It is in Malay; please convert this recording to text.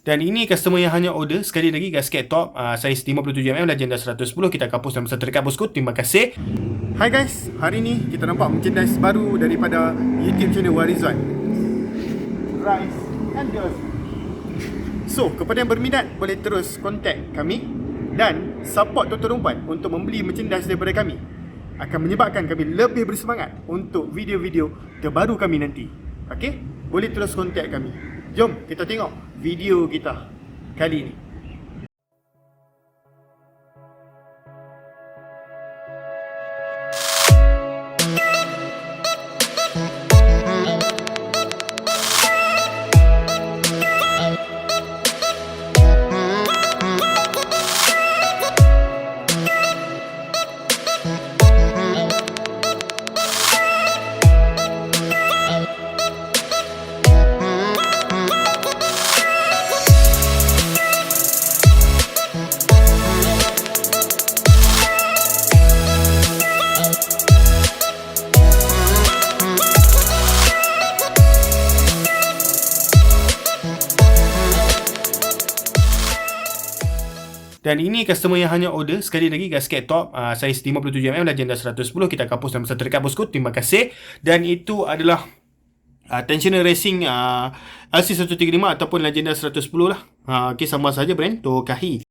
Dan ini customer yang hanya order sekali lagi gasket top saiz 57mm Legenda 110. Kita akan post dalam satu dekat bosku. Terima kasih. Hai guys, hari ni kita nampak merchandise baru daripada YouTube channel Warizwan, Rise and Girls. So, kepada yang berminat boleh terus contact kami dan support tuan-tuan rumpan untuk membeli merchandise daripada kami. Akan menyebabkan kami lebih bersemangat untuk video-video terbaru kami nanti. Okey? Boleh terus contact kami. Jom kita tengok video kita kali ini. Dan ini customer yang hanya order sekali lagi gasket top saiz 57mm Legenda 110. Kita akan post dalam satu dekat bosku. Terima kasih. Dan itu adalah tensioner racing LC135 ataupun Legenda 110 lah. Okey, sama saja brand Tokahi.